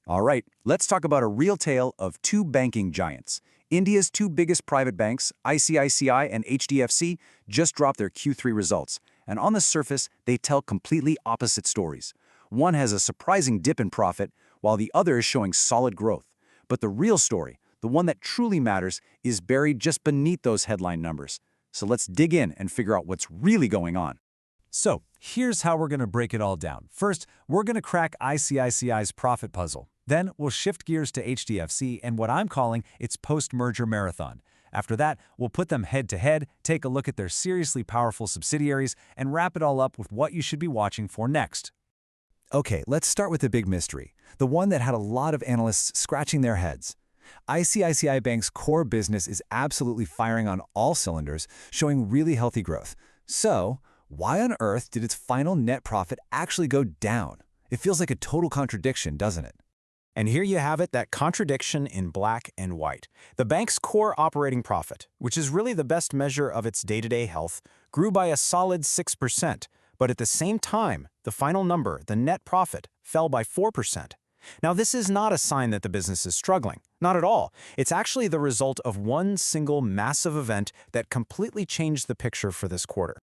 All right, let's talk about a real tale of two banking giants. India's two biggest private banks, ICICI and HDFC, just dropped their Q3 results, and on the surface, they tell completely opposite stories. One has a surprising dip in profit, while the other is showing solid growth. But the real story, the one that truly matters, is buried just beneath those headline numbers. So let's dig in and figure out what's really going on. So, here's how we're going to break it all down. First, we're going to crack ICICI's profit puzzle. Then, we'll shift gears to HDFC and what I'm calling its post-merger marathon. After that, we'll put them head-to-head, take a look at their seriously powerful subsidiaries, and wrap it all up with what you should be watching for next. Okay, let's start with the big mystery, the one that had a lot of analysts scratching their heads. ICICI Bank's core business is absolutely firing on all cylinders, showing really healthy growth. So, why on earth did its final net profit actually go down? It feels like a total contradiction, doesn't it? And here you have it, that contradiction in black and white. The bank's core operating profit, which is really the best measure of its day-to-day health, grew by a solid 6%. But at the same time, the final number, the net profit, fell by 4%. Now, this is not a sign that the business is struggling. Not at all. It's actually the result of one single massive event that completely changed the picture for this quarter.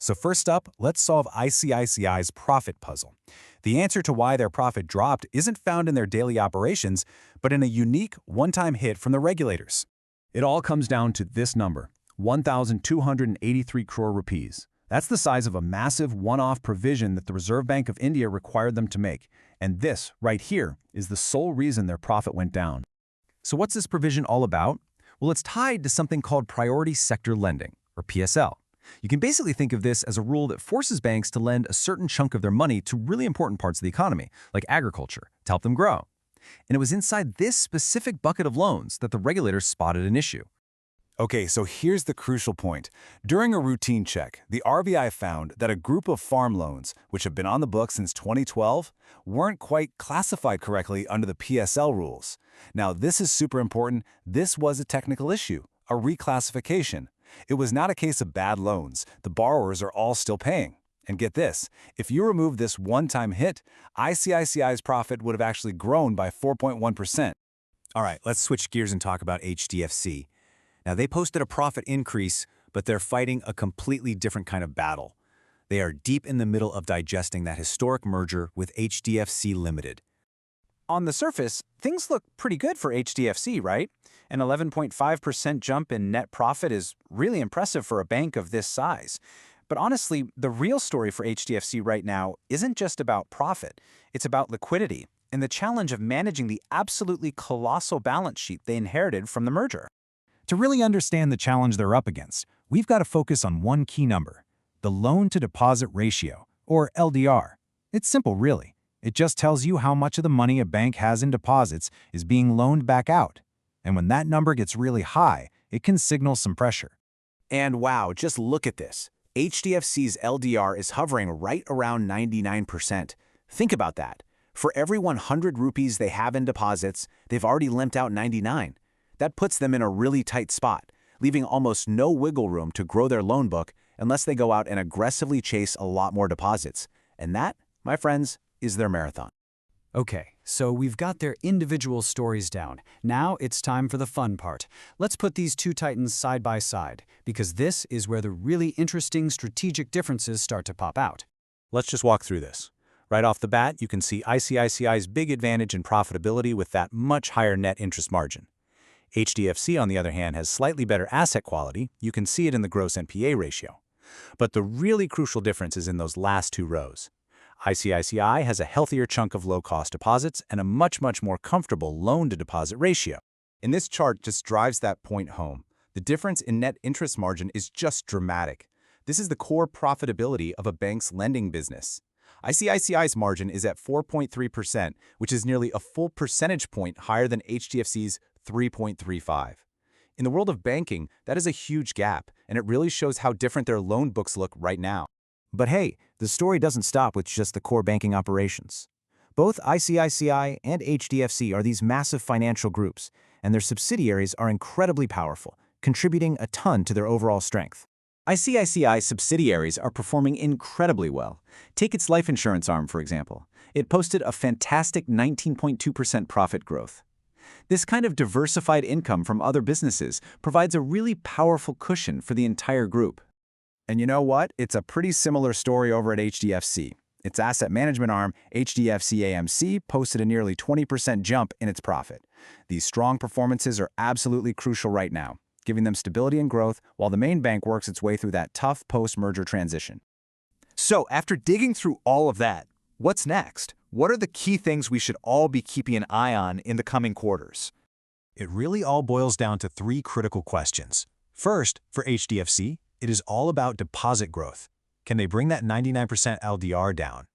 So first up, let's solve ICICI's profit puzzle. The answer to why their profit dropped isn't found in their daily operations, but in a unique, one-time hit from the regulators. It all comes down to this number, 1,283 crore rupees. That's the size of a massive one-off provision that the Reserve Bank of India required them to make. And this, right here, is the sole reason their profit went down. So what's this provision all about? Well, it's tied to something called priority sector lending, or PSL. You can basically think of this as a rule that forces banks to lend a certain chunk of their money to really important parts of the economy, like agriculture, to help them grow. And it was inside this specific bucket of loans that the regulators spotted an issue. Okay, so here's the crucial point. During a routine check, the RBI found that a group of farm loans, which have been on the books since 2012, weren't quite classified correctly under the PSL rules. Now, this is super important. This was a technical issue, a reclassification. It was not a case of bad loans. The borrowers are all still paying. And get this, if you remove this one-time hit, ICICI's profit would have actually grown by 4.1%. All right, let's switch gears and talk about HDFC. Now, they posted a profit increase, but they're fighting a completely different kind of battle. They are deep in the middle of digesting that historic merger with HDFC Limited. On the surface, things look pretty good for HDFC, right? An 11.5% jump in net profit is really impressive for a bank of this size. But honestly, the real story for HDFC right now isn't just about profit. It's about liquidity and the challenge of managing the absolutely colossal balance sheet they inherited from the merger. To really understand the challenge they're up against, we've got to focus on one key number, the loan-to-deposit ratio, or LDR. It's simple, really. It just tells you how much of the money a bank has in deposits is being loaned back out. And when that number gets really high, it can signal some pressure. And wow, just look at this. HDFC's LDR is hovering right around 99%. Think about that. For every 100 rupees they have in deposits, they've already lent out 99. That puts them in a really tight spot, leaving almost no wiggle room to grow their loan book unless they go out and aggressively chase a lot more deposits. And that, my friends, is their marathon. Okay, so we've got their individual stories down. Now it's time for the fun part. Let's put these two titans side by side, because this is where the really interesting strategic differences start to pop out. Let's just walk through this. Right off the bat, you can see ICICI's big advantage in profitability with that much higher net interest margin. HDFC, on the other hand, has slightly better asset quality. You can see it in the gross NPA ratio. But the really crucial difference is in those last two rows. ICICI has a healthier chunk of low-cost deposits and a much more comfortable loan-to-deposit ratio. And this chart just drives that point home. The difference in net interest margin is just dramatic. This is the core profitability of a bank's lending business. ICICI's margin is at 4.3%, which is nearly a full percentage point higher than HDFC's 3.35. In the world of banking, that is a huge gap, and it really shows how different their loan books look right now. But hey, the story doesn't stop with just the core banking operations. Both ICICI and HDFC are these massive financial groups, and their subsidiaries are incredibly powerful, contributing a ton to their overall strength. ICICI subsidiaries are performing incredibly well. Take its life insurance arm, for example. It posted a fantastic 19.2% profit growth. This kind of diversified income from other businesses provides a really powerful cushion for the entire group. And you know what? It's a pretty similar story over at HDFC. Its asset management arm, HDFCAMC, posted a nearly 20% jump in its profit. These strong performances are absolutely crucial right now, giving them stability and growth while the main bank works its way through that tough post-merger transition. So, after digging through all of that, what's next? What are the key things we should all be keeping an eye on in the coming quarters? It really all boils down to three critical questions. First, for HDFC, it is all about deposit growth. Can they bring that 99% LDR down?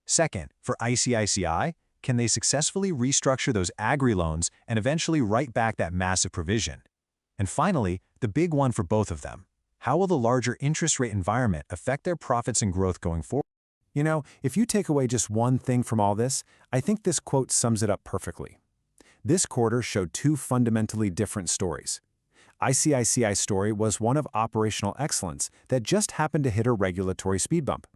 Second, for ICICI, can they successfully restructure those agri loans and eventually write back that massive provision? And finally, the big one for both of them. How will the larger interest rate environment affect their profits and growth going forward? You know, if you take away just one thing from all this, I think this quote sums it up perfectly. This quarter showed two fundamentally different stories. ICICI's story was one of operational excellence that just happened to hit a regulatory speed bump.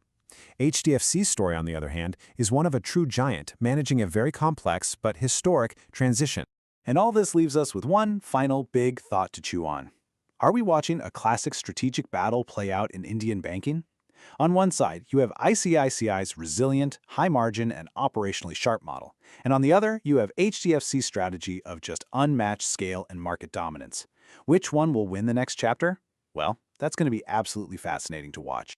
HDFC's story, on the other hand, is one of a true giant managing a very complex but historic transition. And all this leaves us with one final big thought to chew on. Are we watching a classic strategic battle play out in Indian banking? On one side, you have ICICI's resilient, high-margin, and operationally sharp model. And on the other, you have HDFC's strategy of just unmatched scale and market dominance. Which one will win the next chapter? Well, that's going to be absolutely fascinating to watch.